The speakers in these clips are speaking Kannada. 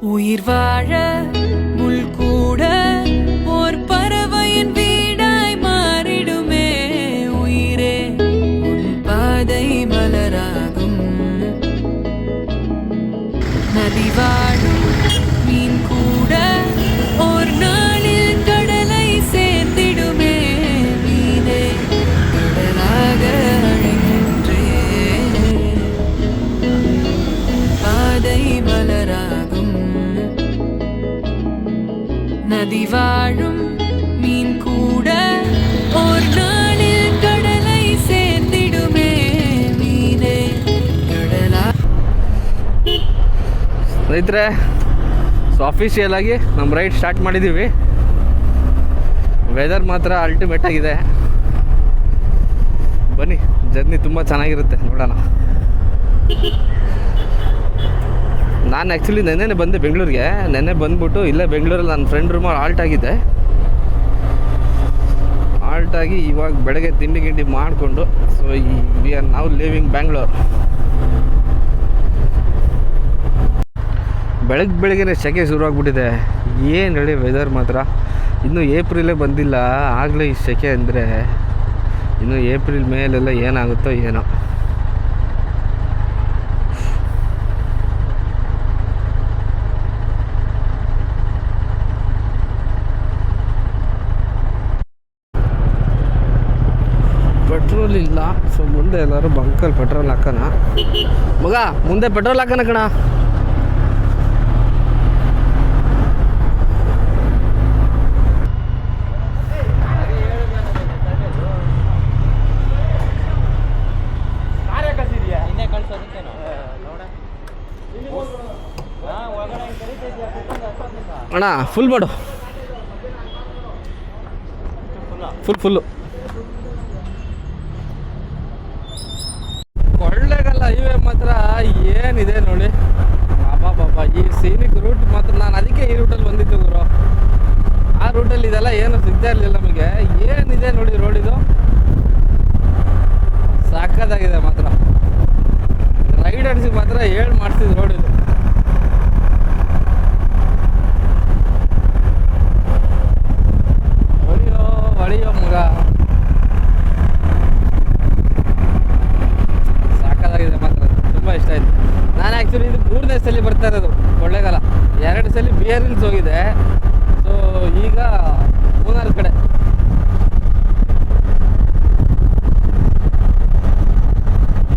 உயிர் வாழ முள் கூட ஓர் பறவையின் வீடாய் மாறிடுமே. உயிரே உன் பாதை மலராகும். நதி வாழும் மீன் கூட ஓர் நாளில் கடலை சேர்ந்திடுமே. மீனே கடலாக அழைக்கின்றே. பாதை மலராகும். நதி வாழும் மீன் கூட ஓர் நாளில் கடலை சேர்ந்திடுமே. மீனே கடலா. ಸ್ನೇಹಿತರೆ, ಸೊ ಅಫಿಷಿಯಲ್ ಆಗಿ ನಮ್ಮ ರೈಡ್ ಸ್ಟಾರ್ಟ್ ಮಾಡಿದ್ದೀವಿ. ವೆದರ್ ಮಾತ್ರ ಅಲ್ಟಿಮೇಟ್ ಆಗಿದೆ. ಬನ್ನಿ, ಜರ್ನಿ ತುಂಬ ಚೆನ್ನಾಗಿರುತ್ತೆ, ನೋಡೋಣ. ನಾನು ಆ್ಯಕ್ಚುಲಿ ನೆನ್ನೆ ಬಂದೆ ಬೆಂಗಳೂರಿಗೆ. ನೆನ್ನೆ ಬಂದ್ಬಿಟ್ಟು ಇಲ್ಲೇ ಬೆಂಗಳೂರಲ್ಲಿ ನನ್ನ ಫ್ರೆಂಡ್ ರೂಮಲ್ಲಿ ಆಲ್ಟ್ ಆಗಿದ್ದೆ. ಆಲ್ಟಾಗಿ ಇವಾಗ ಬೆಳಗ್ಗೆ ತಿಂಡಿ ಗಿಂಡಿ ಮಾಡಿಕೊಂಡು so we are now living Bangalore. ಬೆಳಗ್ಗೆ ಸೆಕೆ ಶುರುವಾಗ್ಬಿಟ್ಟಿದೆ. ಏನು ಹೇಳಿ ವೆದರ್ ಮಾತ್ರ. ಇನ್ನೂ ಏಪ್ರಿಲೇ ಬಂದಿಲ್ಲ, ಆಗಲೇ ಈ ಸೆಕೆ ಅಂದರೆ ಇನ್ನು ಏಪ್ರಿಲ್ ಮೇಲೆಲ್ಲ ಏನಾಗುತ್ತೋ ಏನೋ. ಪೆಟ್ರೋಲ್ ಇಲ್ಲ. ಸೊ ಮುಂದೆ ಎಲ್ಲರೂ ಬಂಕಲ್ಲಿ ಪೆಟ್ರೋಲ್ ಹಾಕೋಣ. ಮಗ ಮುಂದೆ ಪೆಟ್ರೋಲ್ ಹಾಕೋಣ ಕಣ. ಅಣ್ಣ ಫುಲ್ ಮಾಡು, ಫುಲ್ಲು. ಕೊಳ್ಳೇಗಾಲ ಹೈವೇ ಮಾತ್ರ ಏನಿದೆ ನೋಡಿ. ಬಾಬಾ ಈ ಸೀನಿಕ್ ರೂಟ್ ಮಾತ್ರ. ನಾನು ಅದಕ್ಕೆ ಈ ರೂಟಲ್ಲಿ ಬಂದಿದ್ದು ಗುರು. ಆ ರೂಟಲ್ಲಿ ಇದೆಲ್ಲ ಏನು ಸಿಗ್ತಾ ಇರಲಿಲ್ಲ ನಮಗೆ. ಏನಿದೆ ನೋಡಿ ರೋಡ್, ಇದು ಸಾಕಾಗಿದೆ ಮಾತ್ರ. ರೈಡರ್ಸಿಗೆ ಮಾತ್ರ ಹೇಳಿ ಮಾಡ್ತಿದ್ದು ರೋಡ್ ಇದು. ಹೊಳಿಯೋ ಮಗ, ಸಾಕಾಗಿದೆ ಮಾತ್ರ. ತುಂಬ ಇಷ್ಟ ಆಯಿತು. ನಾನು ಆ್ಯಕ್ಚುಲಿ ಇದು 3ನೇ ಸಲ ಬರ್ತಾ ಇರೋದು ಕೊಳ್ಳೇಗಾಲ. 2 ಸಲ ಬಿಯರ್ ಹಿಲ್ಸ್ ಹೋಗಿದೆ. ಸೊ ಈಗ ಮೂನಾರ್ ಕಡೆ.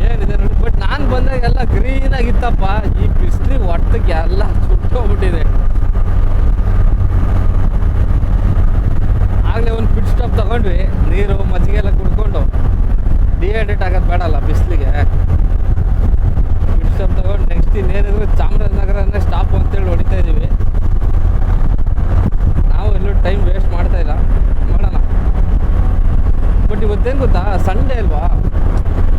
ಏನಿದೆ ನೋಡಿ. ಬಟ್ ನಾನು ಬಂದಾಗ ಎಲ್ಲ ಗ್ರೀನಾಗಿತ್ತಪ್ಪ. ಈ ಬಿಸಿಲಿಗೆ ಒಟ್ಟಕ್ಕೆ ಎಲ್ಲ ಸುಟ್ಟೋಗ್ಬಿಟ್ಟಿದೆ. ಆಗಲೇ ಒಂದು ಪಿಟ್ ಸ್ಟಾಪ್ ತೊಗೊಂಡ್ವಿ. ನೀರು ಮಜ್ಜಿಗೆ ಎಲ್ಲ ಕುಡ್ಕೊಂಡು ಡಿಹೈಡ್ರೇಟ್ ಆಗೋದು ಬೇಡಲ್ಲ ಬಿಸಿಲಿಗೆ. ಪಿಟ್ ಸ್ಟಾಪ್ ತೊಗೊಂಡು ನೆಕ್ಸ್ಟ್ ಇನ್ನೇನಿದ್ರು ಚಾಮರಾಜನಗರನೇ ಸ್ಟಾಪ್ ಅಂತೇಳಿ ಹೊಡಿತಾ ಇದ್ದೀವಿ. ನಾವು ಎಲ್ಲೂ ಟೈಮ್ ವೇಸ್ಟ್ ಮಾಡ್ತಾ ಇಲ್ಲ, ಮಾಡೋಣ. ಬಟ್ ಇವತ್ತೇನು ಗೊತ್ತಾ, ಸಂಡೇ ಅಲ್ವಾ.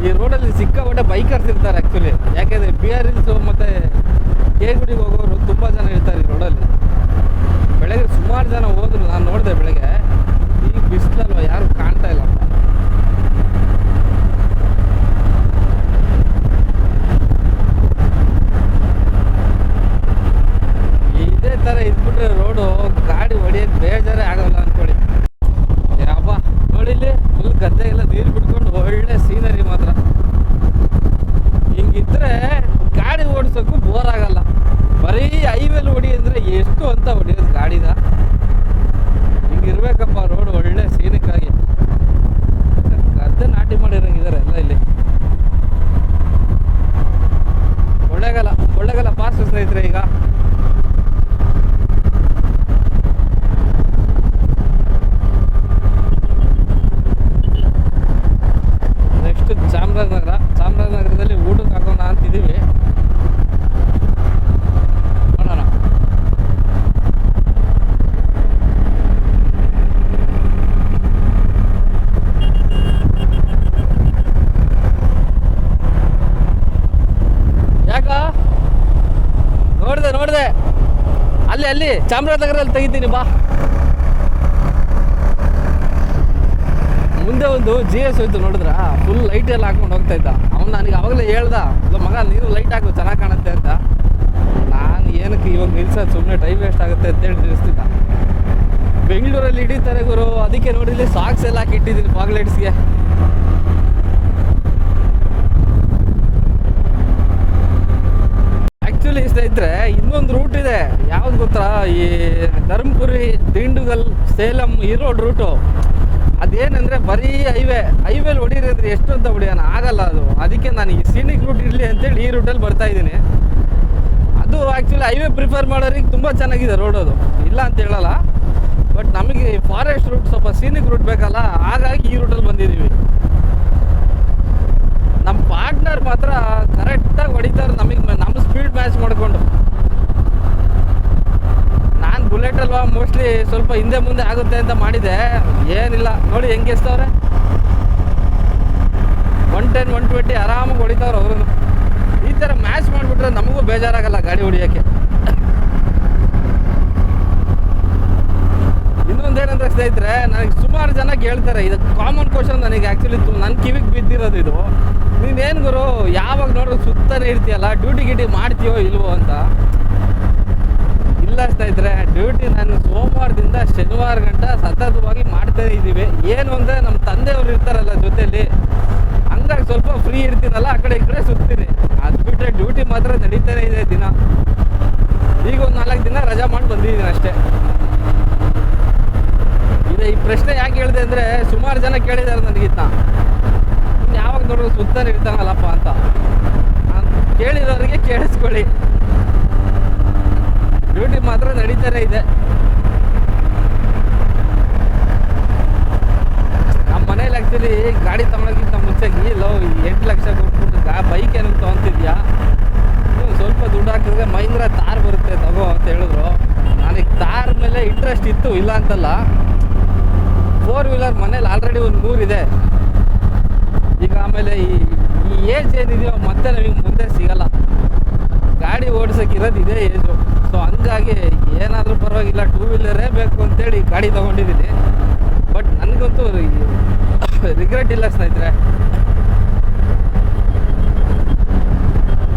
ಈ ರೋಡಲ್ಲಿ ಸಿಕ್ಕಾಪಟ್ಟೆ ಬೈಕರ್ಸ್ ಇರ್ತಾರೆ ಆ್ಯಕ್ಚುಲಿ. ಯಾಕೆಂದರೆ ಬಿಆರ್ ಹಿಲ್ಸು ಮತ್ತು ಕೇಗುಡಿಗೆ ಹೋಗೋರು ತುಂಬ ಜನ ಇರ್ತಾರೆ ಈ ರೋಡಲ್ಲಿ. ಬೆಳಗ್ಗೆ ಸುಮಾರು ಜನ ಹೋದ್ರು, ನಾನು ನೋಡಿದೆ ಬೆಳಗ್ಗೆ. ಈಗ ಬಿಸಿಲಲ್ವ, ಯಾರು ಕಾಣ್ತಾ ಇಲ್ಲ. ಇದೇ ಥರ ಇದ್ಬಿಟ್ರೆ ರೋಡು ಗಾಡಿ ಹೊಡಿಯೋಕ್ಕೆ ಬೇಜಾರೇ ಆಗೋಲ್ಲ ಅಂದ್ಕೊಳ್ಳಿ. ಯಾಪ ನೋಡಿಲ್ಲಿ ಫುಲ್ ಗದ್ದೆ ಎಲ್ಲ ನೀರು ಬಿಟ್ಕೊಂಡು ಒಳ್ಳೆ ಸೀನರಿ ಮಾತ್ರ. ಹಿಂಗಿದ್ರೆ ಗಾಡಿ ಓಡಿಸೋಕ್ಕೂ ಬೋರ್ ಆಗಲ್ಲ. ಬರೀ ಹೈವೇಲಿ ಹೊಡಿ ಅಂದರೆ ಎಷ್ಟು ಅಂತ ಹೊಡಿಯೋದು ಗಾಡಿನ. ಹಿಂಗಿರ್ಬೇಕಪ್ಪ ರೋಡ್ ಒಳ್ಳೆ ಸೀನಿಕ್ಕಾಗಿ. ಗದ್ದೆ ನಾಟಿ ಮಾಡಿರೋಂಗಿದ್ದಾರೆ ಎಲ್ಲ ಇಲ್ಲಿ. ಕೊಳ್ಳೇಗಾಲ ಪಾಸ್ ಸ್ನೇಹಿತರೆ. ಈಗ ನೆಕ್ಸ್ಟ್ ಚಾಮರಾಜನಗರದಲ್ಲಿ ಊಟಕ್ಕೆ ಹಾಕೋಣ ಅಂತಿದ್ದೀವಿ. ನೋಡೋಣ. ಯಾಕ ನೋಡಿದೆ ಅಲ್ಲಿ ಚಾಮರಾಜನಗರಲ್ಲಿ ತೆಗಿತೀನಿ ಬಾ. ಮುಂದೆ ಒಂದು GS ಹೋಯ್ತು ನೋಡಿದ್ರ, ಫುಲ್ ಲೈಟ್ ಎಲ್ಲ ಹಾಕೊಂಡು ಹೋಗ್ತಾ ಇದ್ದ. ಅವ್ನು ನನಗೆ ಅವಾಗಲೇ ಹೇಳ್ದ, ಇಲ್ಲ ಮಗ ನೀನು ಲೈಟ್ ಹಾಕು ಚೆನ್ನಾಗಿ ಕಾಣುತ್ತೆ ಅಂತ. ನಾನು ಏನಕ್ಕೆ ಇವಾಗ ನಿಲ್ಸೋದು ಸುಮ್ಮನೆ ಟೈಮ್ ವೇಸ್ಟ್ ಆಗುತ್ತೆ ಅಂತೇಳಿ ನಿಲ್ಲಿಸ್ತಿದ್ದ. ಬೆಂಗಳೂರಲ್ಲಿ ಹಿಡಿತಾರೆ ಗುರು, ಅದಕ್ಕೆ ನೋಡಿ ಇಲ್ಲಿ ಸಾಕ್ಸ್ ಎಲ್ಲ ಹಾಕಿಟ್ಟಿದ್ದೀನಿ ಫಾಗ್ಲೈಟ್ಸ್ಗೆ. ಆ್ಯಕ್ಚುಲಿ ಸ್ನೇಹಿತರೆ ಇನ್ನೊಂದು ರೂಟ್ ಇದೆ, ಯಾವ್ದು ಗೊತ್ತಾ, ಈ ಧರ್ಮಪುರಿ, ದಿಂಡುಗಲ್, ಸೇಲಂ ಈ ರೂಟು. ಅದೇನಂದರೆ ಬರೀ ಹೈವೇಲಿ ಹೊಡಿರಿದ್ರೆ ಎಷ್ಟು ಅಂತ ಹೊಡಿಯೋಣ ಆಗಲ್ಲ ಅದು. ಅದಕ್ಕೆ ನಾನು ಈ ಸೀನಿಕ್ ರೂಟ್ ಇರಲಿ ಅಂತೇಳಿ ಈ ರೂಟಲ್ಲಿ ಬರ್ತಾ ಇದ್ದೀನಿ. ಅದು ಆ್ಯಕ್ಚುಲಿ ಹೈವೇ ಪ್ರಿಫರ್ ಮಾಡೋರಿಗೆ ತುಂಬ ಚೆನ್ನಾಗಿದೆ ರೋಡ್, ಅದು ಇಲ್ಲ ಅಂತ ಹೇಳಲ್ಲ. ಬಟ್ ನಮಗೆ ಫಾರೆಸ್ಟ್ ರೂಟ್ ಸ್ವಲ್ಪ ಸೀನಿಕ್ ರೂಟ್ ಬೇಕಲ್ಲ, ಹಾಗಾಗಿ ಈ ರೂಟಲ್ಲಿ ಬಂದಿದ್ದೀವಿ. ನಮ್ಮ ಪಾರ್ಟ್ನರ್ ಮಾತ್ರ ಕರೆಕ್ಟಾಗಿ ಹೊಡಿತಾರೆ ನಮಗೆ, ನಮ್ಮ ಸ್ಪೀಡ್ ಮ್ಯಾಚ್ ಮಾಡಿಕೊಂಡು. ನಾನು ಬುಲೆಟ್ ಅಲ್ವಾ, ಮೋಸ್ಟ್ಲಿ ಸ್ವಲ್ಪ ಹಿಂದೆ ಮುಂದೆ ಆಗುತ್ತೆ ಅಂತ ಮಾಡಿದೆ, ಏನಿಲ್ಲ ನೋಡಿ ಹೆಂಗೆ ಎಸ್ತವ್ರೆ. 110 120 ಆರಾಮಾಗಿ ಹೊಡಿತಾವ್ರು ಅವರು. ಈ ಥರ ಮ್ಯಾಚ್ ಮಾಡಿಬಿಟ್ರೆ ನಮಗೂ ಬೇಜಾರಾಗಲ್ಲ ಗಾಡಿ ಹೊಡಿಯೋಕ್ಕೆ. ಇನ್ನೊಂದೇನಂದ್ರೆ ಸ್ನೇಹಿತರೆ, ನನಗೆ ಸುಮಾರು ಜನ ಕೇಳ್ತಾರೆ, ಇದು ಕಾಮನ್ ಕ್ವಶನ್ ನನಗೆ ಆ್ಯಕ್ಚುಲಿ ನನ್ನ ಕಿವಿಗೆ ಬಿದ್ದಿರೋದು ಇದು. ನೀನೇನು ಗುರು ಯಾವಾಗ ನೋಡ್ರು ಸುತ್ತನೇ ಇರ್ತೀಯಲ್ಲ, ಡ್ಯೂಟಿ ಗಿಟಿ ಮಾಡ್ತೀಯೋ ಇಲ್ವೋ ಅಂತ. ಇಲ್ಲ ಸ್ನೇಹಿತರೆ, ಡ್ಯೂಟಿ ನಾನು ಸೋಮವಾರದಿಂದ ಶನಿವಾರ ಗಂಟ ಸತತವಾಗಿ ಮಾಡ್ತಾನೆ ಇದ್ದೀವಿ. ಏನು ಅಂದರೆ ನಮ್ಮ ತಂದೆಯವರು ಇರ್ತಾರಲ್ಲ ಜೊತೆಯಲ್ಲಿ, ಹಂಗಾಗಿ ಸ್ವಲ್ಪ ಫ್ರೀ ಇರ್ತೀನಲ್ಲ, ಆ ಕಡೆ ಈ ಕಡೆ ಸುತ್ತೀನಿ. ಅದು ಬಿಟ್ಟರೆ ಡ್ಯೂಟಿ ಮಾತ್ರ ನಡೀತಾನೆ ಇದೆ ದಿನ. ಈಗ ಒಂದು 4 ದಿನ ರಜಾ ಮಾಡಿ ಬಂದಿದ್ದೀನಿ ಅಷ್ಟೇ. ಇದು ಈ ಪ್ರಶ್ನೆ ಯಾಕೆ ಹೇಳಿದೆ ಅಂದರೆ, ಸುಮಾರು ಜನ ಕೇಳಿದ್ದಾರೆ ನನಗಿತ್ತ, ಯಾವಾಗ ನೋಡೋದು ಸುತ್ತಾನೆ ಇರ್ತಾನಲ್ಲಪ್ಪ ಅಂತ. ಕೇಳಿರೋರಿಗೆ ಕೇಳಿಸ್ಕೊಳ್ಳಿ, ಡ್ಯೂಟಿ ಮಾತ್ರ ನಡೀತಾನೆ ಇದೆ. ನಮ್ಮ ಮನೇಲಿ ಆ್ಯಕ್ಚುಲಿ ಗಾಡಿ ತೊಗೊಳೋಕ್ಕಿಂತ ಮುಂಚೆ ಲೋ 8 ಲಕ್ಷ ಕೊಟ್ಬಿಟ್ಟು ಬೈಕ್ ಏನಕ್ಕೆ ತೊಗೊತಿದ್ಯಾ, ನೀವು ಸ್ವಲ್ಪ ದುಡ್ಡು ಹಾಕಿದ್ರೆ ಮಹೀಂದ್ರ ತಾರ್ ಬರುತ್ತೆ ತಗೋ ಅಂತ ಹೇಳಿದ್ರು. ನನಗೆ ತಾರ್ ಮೇಲೆ ಇಂಟ್ರೆಸ್ಟ್ ಇತ್ತು, ಇಲ್ಲ ಅಂತಲ್ಲ. 4 ವೀಲರ್ ಮನೇಲಿ ಆಲ್ರೆಡಿ ಒಂದು 3 ಇದೆ. ಈಗ ಆಮೇಲೆ ಈ ಏಜ್ ಏನಿದೆಯೋ ಮತ್ತೆ ನಮಗೆ ಮುಂದೆ ಸಿಗಲ್ಲ, ಗಾಡಿ ಓಡಿಸೋಕ್ಕಿರೋದು ಇದೇ ಏಜು. ಸೊ ಹಂಗಾಗಿ ಏನಾದರೂ ಪರವಾಗಿಲ್ಲ 2 ವೀಲರೇ ಬೇಕು ಅಂತೇಳಿ ಗಾಡಿ ತೊಗೊಂಡಿದ್ದೀನಿ. ಬಟ್ ನನಗಂತೂ ರಿಗ್ರೆಟ್ ಇಲ್ಲ ಸ್ನೇಹಿತರೆ.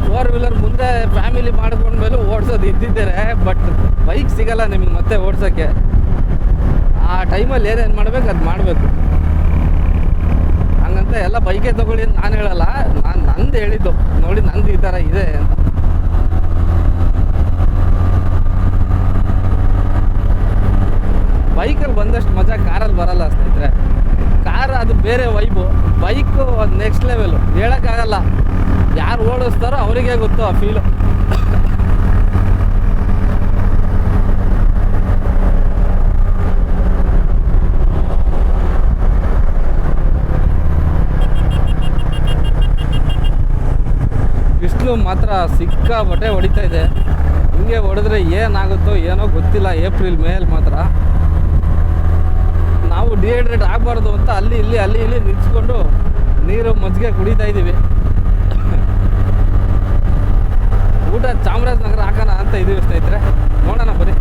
4 ವೀಲರ್ ಮುಂದೆ ಫ್ಯಾಮಿಲಿ ಮಾಡ್ಕೊಂಡ್ಮೇಲೂ ಓಡಿಸೋದು ಇದ್ದಿದ್ದೇನೆ, ಬಟ್ ಬೈಕ್ ಸಿಗಲ್ಲ ನಿಮಗೆ ಮತ್ತೆ ಓಡ್ಸೋಕ್ಕೆ. ಆ ಟೈಮಲ್ಲಿ ಏನೇನು ಮಾಡಬೇಕು ಅದು ಮಾಡಬೇಕು. ಹಂಗಂತ ಎಲ್ಲ ಬೈಕೇ ತೊಗೊಳ್ಳಿ ಅಂತ ನಾನು ಹೇಳಲ್ಲ, ನಾನು ನಂದು ಹೇಳಿದ್ದು ನೋಡಿ, ನಂದು ಈ ಥರ ಇದೆ ಅಂತ. ಬೈಕಲ್ಲಿ ಬಂದಷ್ಟು ಮಜಾ ಕಾರಲ್ಲಿ ಬರಲ್ಲ ಸ್ನೇಹಿತರೆ. ಕಾರ್ ಅದು ಬೇರೆ ವೈಬು, ಬೈಕು ಅದು ನೆಕ್ಸ್ಟ್ ಲೆವೆಲು, ಹೇಳೋಕ್ಕಾಗಲ್ಲ. ಯಾರು ಓಡಿಸ್ತಾರೋ ಅವರಿಗೆ ಗೊತ್ತು ಆ ಫೀಲು. ಬಿಸಿಲು ಮಾತ್ರ ಸಿಕ್ಕಾಪಟ್ಟೆ ಹೊಡಿತಾ ಇದೆ. ಹಿಂಗೆ ಹೊಡೆದ್ರೆ ಏನಾಗುತ್ತೋ ಏನೋ ಗೊತ್ತಿಲ್ಲ. ಏಪ್ರಿಲ್ ಮೇಲ್ ಮಾತ್ರ ನಾವು ಡಿಹೈಡ್ರೇಟ್ ಆಗಬಾರ್ದು ಅಂತ ಅಲ್ಲಿ ಇಲ್ಲಿ ನಿಲ್ಸ್ಕೊಂಡು ನೀರು ಮಜ್ಜಿಗೆ ಕುಡಿತಾ ಇದ್ದೀವಿ. ಊಟ ಚಾಮರಾಜನಗರ ಹಾಕೋಣ ಅಂತ ಇದೀವಿ ಸ್ನೇಹಿತರೆ, ನೋಡೋಣ ಬನ್ನಿ.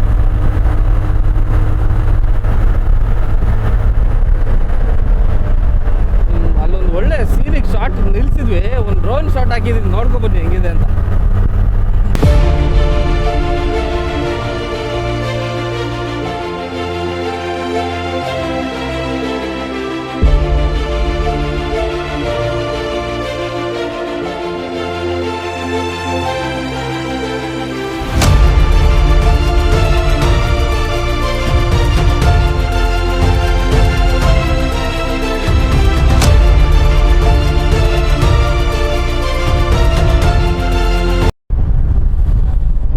ಅಲ್ಲೊಂದು ಒಳ್ಳೆ ಸೀನಿಕ್ ಶಾಟ್ ನಿಲ್ಸಿದ್ವಿ, ಒಂದು ಡ್ರೋನ್ ಶಾಟ್ ಹಾಕಿದ್ವಿ, ನೋಡ್ಕೊಬನ್ನಿ ಹೆಂಗಿದೆ ಅಂತ.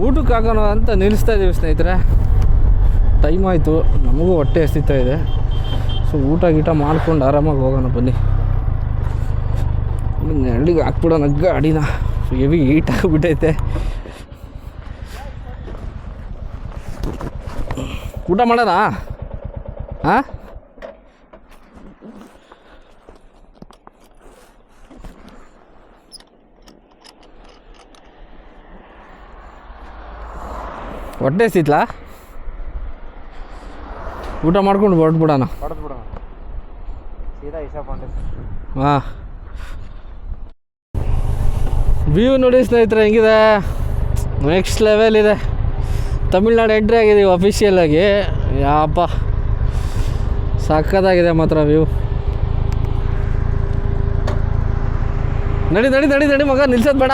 ಊಟಕ್ಕೆ ಹಾಕೋಣ ಅಂತ ನಿಲ್ಲಿಸ್ತಾ ಇದ್ದೀವಿ ಸ್ನೇಹಿತರೆ. ಟೈಮ್ ಆಯಿತು, ನಮಗೂ ಹೊಟ್ಟೆ ಹಸಿತಾ ಇದೆ. ಸೊ ಊಟ ಗೀಟ ಮಾಡ್ಕೊಂಡು ಆರಾಮಾಗಿ ಹೋಗೋಣ ಬನ್ನಿ. ನೆರಳಿಗೆ ಹಾಕ್ಬಿಡೋಣ ಗಾಡಿನ, ಹೆವಿ ಹೀಟ್ ಆಗಿಬಿಟ್ಟೈತೆ. ಊಟ ಮಾಡೋಣ? ಹಾಂ, ಹೊಟ್ಟೆ ಸಿತ್ಲಾ? ಊಟ ಮಾಡ್ಕೊಂಡು ಹೊರಟ್ಬಿಡೋಣ. ಹಾಂ, ವ್ಯೂ ನೋಡಿ ಸ್ನೇಹಿತರೆ ಹೆಂಗಿದೆ, ನೆಕ್ಸ್ಟ್ ಲೆವೆಲ್ ಇದೆ. ತಮಿಳ್ನಾಡು ಎಂಟ್ರಿ ಆಗಿದ್ದೀವಿ ಅಫಿಷಿಯಲ್ ಆಗಿ. ಯಾಪ ಸಕ್ಕತ್ತಾಗಿದೆ ಮಾತ್ರ ವ್ಯೂ. ನಡಿ ನಡಿ ನಡಿ ನಡಿ ಮಗ, ನಿಲ್ಸೋದು ಬೇಡ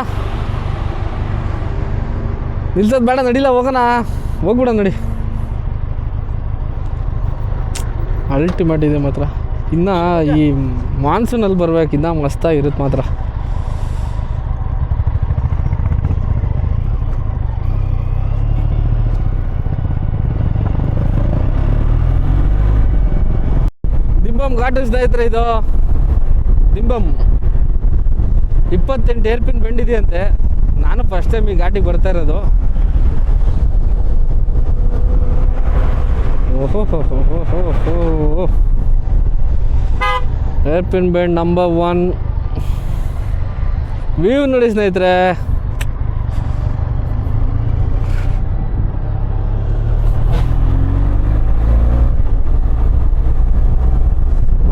ನಿಲ್ಸೋದು ಬೇಡ, ನಡಿಲ್ಲ ಹೋಗೋಣ, ಹೋಗ್ಬಿಡ ನಡಿ. ಅಲ್ಟಿಮೇಟ್ ಇದೆ ಮಾತ್ರ. ಇನ್ನು ಈ ಮಾನ್ಸೂನಲ್ಲಿ ಬರ್ಬೇಕು, ಇನ್ನೂ ಮಸ್ತಾಗಿರುತ್ತೆ ಮಾತ್ರ. ದಿಂಬಮ್ ಘಾಟ್ ಸ್ನೇಹಿತರೆ, ಇದು ದಿಂಬಮ್ 28 ಏರ್ಪಿನ್ ಬೆಂಡಿದೆಯಂತೆ. ನಾನು ಫಸ್ಟ್ ಟೈಮ್ ಈ ಘಾಟಿಗೆ ಬರ್ತಾ ಇರೋದು. ಓಹೋ ಹೋ ಹೋ ಹೋ ಹೋ ಹೋ, ಏರ್ಪಿನ್ ಬೆಂಡ್ ನಂಬರ್ 1. ವ್ಯೂ ನೋಡಿ ಸ್ನೇಹಿತರೆ,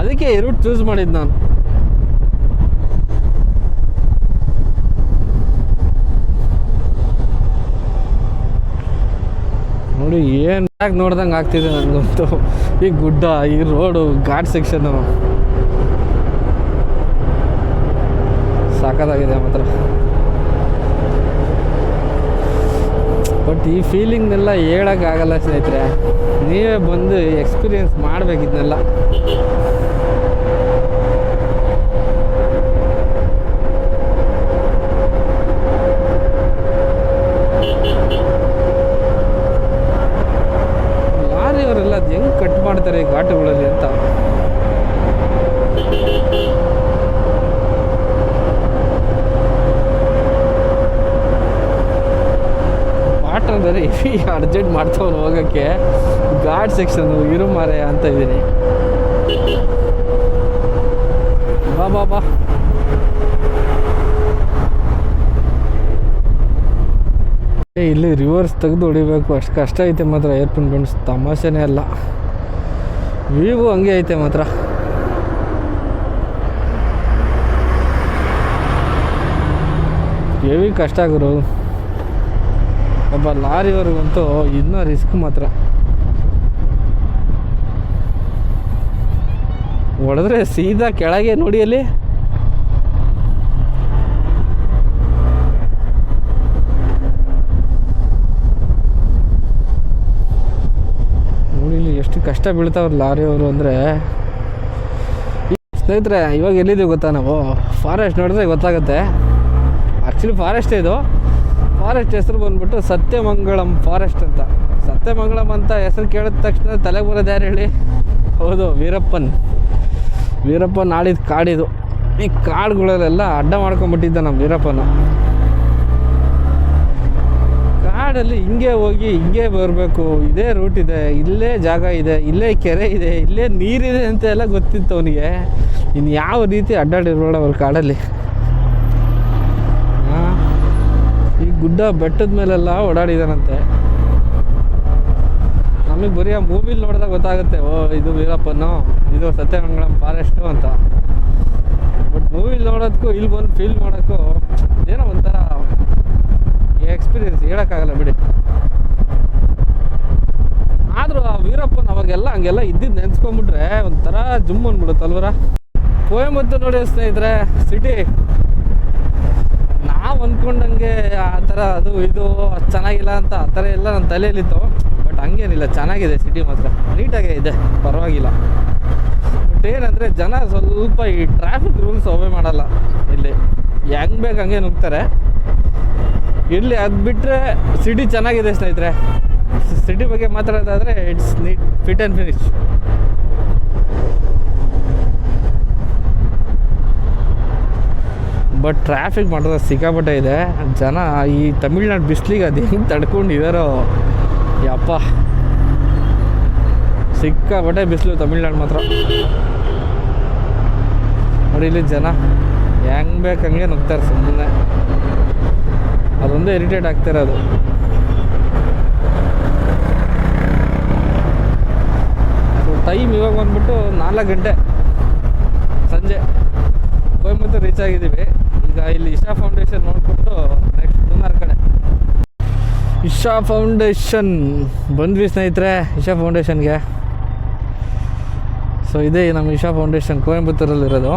ಅದಕ್ಕೆ ಈ ರೂಟ್ ಚೂಸ್ ಮಾಡಿದ್ದು ನಾನು. ನೋಡಿ ಏನು ಬ್ಯಾಗ್ ನೋಡ್ದಂಗೆ ಆಗ್ತಿದೆ ನನಗಂತೂ. ಈ ಗುಡ್ಡ, ಈ ರೋಡು, ಘಾಟ್ ಸೆಕ್ಷನ್ನು ಸಾಕಾಗಿದೆ ಮಾತ್ರ. ಬಟ್ ಈ ಫೀಲಿಂಗ್ನೆಲ್ಲ ಹೇಳೋಕ್ಕಾಗಲ್ಲ ಸ್ನೇಹಿತರೆ, ನೀವೇ ಬಂದು ಎಕ್ಸ್ಪೀರಿಯೆನ್ಸ್ ಮಾಡಬೇಕಿದ್ನೆಲ್ಲ. ಲಾರಿಯವರೆಲ್ಲ ಅದು ಹೆಂಗೆ ಕಟ್ ಮಾಡ್ತಾರೆ ಈ ಘಾಟುಗಳಲ್ಲಿ ಅಂತ. ವಾಟರ್ ಬೇರೆ ಹೆವಿ ಅರ್ಜೆಂಟ್ ಮಾಡ್ತಾವನು ಹೋಗೋಕ್ಕೆ. ಘಾಟ್ ಸೆಕ್ಷನ್ ಇರು ಮಾರೆ ಅಂತ ಇದ್ದೀನಿ. ಬಾ ಬಾ ಬಾ. ಇಲ್ಲಿ ರಿವರ್ಸ್ ತೆಗೆದು ಹೊಡಿಬೇಕು, ಅಷ್ಟು ಕಷ್ಟ ಐತೆ ಮಾತ್ರ. ಏರ್ಪಿನ್ ಬೆಂಡ್ಸ್ ತಮಾಷೆನೇ ಅಲ್ಲ. ವ್ಯೂ ಹಂಗೆ ಐತೆ ಮಾತ್ರ. ಹೆವಿ ಕಷ್ಟ ಆಗೋರು. ಒಬ್ಬ ಲಾರಿಯವ್ರಿಗಂತೂ ಇನ್ನೂ ರಿಸ್ಕ್ ಮಾತ್ರ. ಹೊಡೆದ್ರೆ ಸೀದಾ ಕೆಳಗೆ ನೋಡಿ ಅಲ್ಲಿ. ನೋಡಿ ಇಲ್ಲಿ ಎಷ್ಟು ಕಷ್ಟ ಬೀಳ್ತಾವ್ರ ಲಾರಿಯವರು ಅಂದರೆ. ಸ್ನೇಹಿತರೆ, ಇವಾಗ ಎಲ್ಲಿದ್ದೀವಿ ಗೊತ್ತಾ ನಾವು? ಫಾರೆಸ್ಟ್ ನೋಡಿದ್ರೆ ಗೊತ್ತಾಗುತ್ತೆ. ಆ್ಯಕ್ಚುಲಿ ಫಾರೆಸ್ಟೇ ಇದು. ಫಾರೆಸ್ಟ್ ಹೆಸರು ಬಂದ್ಬಿಟ್ಟು ಸತ್ಯಮಂಗಳಂ ಫಾರೆಸ್ಟ್ ಅಂತ. ಸತ್ಯಮಂಗಳಂ ಅಂತ ಹೆಸರು ಕೇಳಿದ ತಕ್ಷಣ ತಲೆಗೆ ಬರೋದು ಯಾರು ಹೇಳಿ? ಹೌದು, ವೀರಪ್ಪನ್ ಆಡಿದ ಕಾಡಿದು. ಈ ಕಾಡುಗಳಲ್ಲೆಲ್ಲ ಅಡ್ಡ ಮಾಡ್ಕೊಂಡ್ಬಿಟ್ಟಿದ್ದ ನಮ್ಮ ವೀರಪ್ಪನ. ಕಾಡಲ್ಲಿ ಹಿಂಗೆ ಹೋಗಿ ಹಿಂಗೆ ಬರಬೇಕು, ಇದೇ ರೂಟ್ ಇದೆ, ಇಲ್ಲೇ ಜಾಗ ಇದೆ, ಇಲ್ಲೇ ಕೆರೆ ಇದೆ, ಇಲ್ಲೇ ನೀರಿದೆ ಅಂತ ಎಲ್ಲ ಗೊತ್ತಿತ್ತು ಅವನಿಗೆ. ಇನ್ನು ಯಾವ ರೀತಿ ಅಡ್ಡಾಡಿರ್ಬೇಡ ಅವ್ರ ಕಾಡಲ್ಲಿ. ಈ ಗುಡ್ಡ ಬೆಟ್ಟದ ಮೇಲೆಲ್ಲ ಓಡಾಡಿದಾನಂತೆ. ನಮಗೆ ಬರೀ ಆ ಮೂವಿಲಿ ನೋಡಿದಾಗ ಗೊತ್ತಾಗುತ್ತೆ, ಓ ಇದು ವೀರಪ್ಪನು, ಇದು ಸತ್ಯಮಂಗಳಂ ಫಾರೆಸ್ಟು ಅಂತ. ಬಟ್ ಮೂವಿಲಿ ನೋಡೋದಕ್ಕೂ ಇಲ್ಲಿ ಬಂದು ಫೀಲ್ ಮಾಡೋಕ್ಕೂ ಏನೋ ಒಂಥರ ಎಕ್ಸ್ಪೀರಿಯನ್ಸ್ ಹೇಳೋಕ್ಕಾಗಲ್ಲ ಬಿಡಿ. ಆದರೂ ಆ ವೀರಪ್ಪನ ಅವಾಗೆಲ್ಲ ಹಂಗೆಲ್ಲ ಇದ್ದಿದ್ದು ನೆನೆಸ್ಕೊಂಬಿಟ್ರೆ ಒಂಥರ ಜುಮ್ ಅಂದ್ಬಿಡುತ್ತಲ್ವರ. ಕೊಯಮತ್ತೂರು ನೋಡಿ ಸ್ನೇಹಿತರೆ, ಸಿಟಿ ನಾವು ಅಂದ್ಕೊಂಡಂಗೆ ಆ ಥರ ಅದು ಇದು ಚೆನ್ನಾಗಿಲ್ಲ ಅಂತ ಆ ಥರ ಎಲ್ಲ ನನ್ನ ತಲೆಯಲ್ಲಿತ್ತು. ಬಟ್ ಹಂಗೇನಿಲ್ಲ, ಚೆನ್ನಾಗಿದೆ ಸಿಟಿ ಮಾತ್ರ, ನೀಟಾಗೇ ಇದೆ, ಪರವಾಗಿಲ್ಲ. ಬಟ್ ಏನಂದರೆ ಜನ ಸ್ವಲ್ಪ ಈ ಟ್ರಾಫಿಕ್ ರೂಲ್ಸ್ ಒಬೆ ಮಾಡಲ್ಲ. ಇಲ್ಲಿ ಹೆಂಗೆ ಬೇಕು ಹಂಗೆ ನುಗ್ತಾರೆ. ಇಲ್ಲಿ ಅದು ಬಿಟ್ಟರೆ ಸಿಟಿ ಚೆನ್ನಾಗಿದೆ ಸ್ನೇಹಿತರೆ. ಸಿಟಿ ಬಗ್ಗೆ ಮಾತಾಡೋದಾದರೆ it's neat, fit and finish. But traffic ಮಾಡೋದು ಸಿಕ್ಕಾಪಟ್ಟೆ ಇದೆ. ಜನ ಈ ತಮಿಳ್ನಾಡು ಬಿಸಿಲಿಗೆ ಅದು ಹೆಂಗೆ ತಡ್ಕೊಂಡಿದ್ದಾರೋ ಯಪ್ಪ, ಸಿಕ್ಕಾಪಟ್ಟೆ ಬಿಸಿಲು ತಮಿಳ್ನಾಡು ಮಾತ್ರ. ನೋಡಿ ಇಲ್ಲಿ ಜನ ಹೆಂಗೆ ಬೇಕು ಹಂಗೆ ನುಗ್ತಾರೆ ಸುಮ್ಮನೆ. ಅದೊಂದೇ ಇರಿಟೇಟ್ ಆಗ್ತಿರೋದು. ಟೈಮ್ ಇವಾಗ ಬಂದ್ಬಿಟ್ಟು 4 ಗಂಟೆ ಸಂಜೆ ಕೊಯಮತ್ತೂರು ರೀಚ್ ಆಗಿದ್ದೀವಿ. ಈಗ ಇಲ್ಲಿ ಇಶಾ ಫೌಂಡೇಶನ್ ನೋಡಿಕೊಂಡು ನೆಕ್ಸ್ಟ್ ಮೂನಾರ್ ಕಡೆ. ಇಶಾ ಫೌಂಡೇಶನ್ ಬಂದ್ವಿ ಸ್ನೇಹಿತರೆ, ಇಶಾ ಫೌಂಡೇಶನ್ಗೆ. ಸೊ ಇದೇ ನಮ್ಮ ಇಶಾ ಫೌಂಡೇಶನ್ ಕೊಯಂಬತ್ತೂರಲ್ಲಿರೋದು.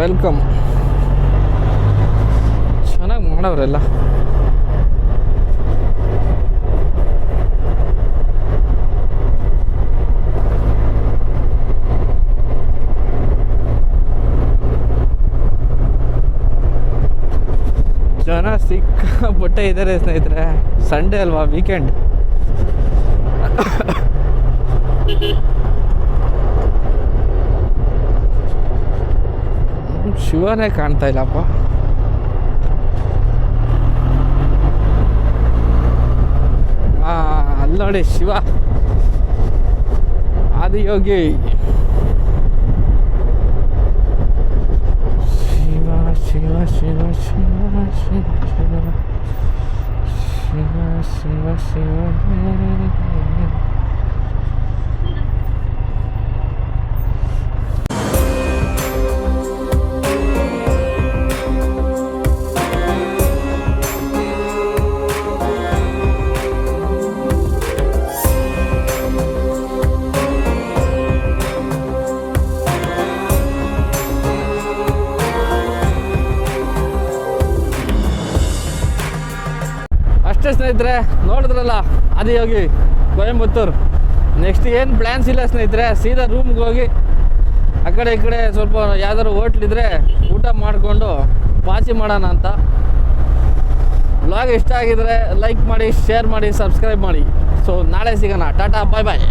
ವೆಲ್ಕಮ್. ಚೆನ್ನಾಗಿ ಮಾಡವ್ರೆಲ್ಲ. ಜನ ಸಿಕ್ಕಾಪಟ್ಟೆ ಇದ್ದಾರೆ ಸ್ನೇಹಿತರೆ. ಸಂಡೇ ಅಲ್ವಾ, ವೀಕೆಂಡ್. ಶಿವನೇ ಕಾಣ್ತಾ ಇಲ್ಲಪ್ಪ. ಅಲ್ಲಿ ನೋಡಿ ಶಿವ ಆದಿಯೋಗಿ. ಶಿವ ಶಿವ ಶಿವ ಶಿವ ಶಿವ ಶಿವ ಶಿವ ಶಿವ. ಅಷ್ಟೇ ಸ್ನೇಹಿತರೆ, ನೋಡಿದ್ರಲ್ಲ ಆದಿಯೋಗಿ ಕೊಯಂಬತ್ತೂರು. ನೆಕ್ಸ್ಟ್ ಏನು ಪ್ಲ್ಯಾನ್ಸ್ ಇಲ್ಲ ಸ್ನೇಹಿತರೆ, ಸೀದಾ ರೂಮ್ಗೆ ಹೋಗಿ ಆ ಕಡೆ ಈ ಕಡೆ ಸ್ವಲ್ಪ ಯಾವ್ದಾದ್ರು ಹೋಟ್ಲಿದ್ರೆ ಊಟ ಮಾಡಿಕೊಂಡು ಪಾಚಿ ಮಾಡೋಣ ಅಂತ. ವ್ಲಾಗ್ ಇಷ್ಟ ಆಗಿದ್ರೆ ಲೈಕ್ ಮಾಡಿ, ಶೇರ್ ಮಾಡಿ, ಸಬ್ಸ್ಕ್ರೈಬ್ ಮಾಡಿ. ಸೊ ನಾಳೆ ಸಿಗೋಣ. ಟಾಟಾ, ಬಾಯ್ ಬಾಯ್.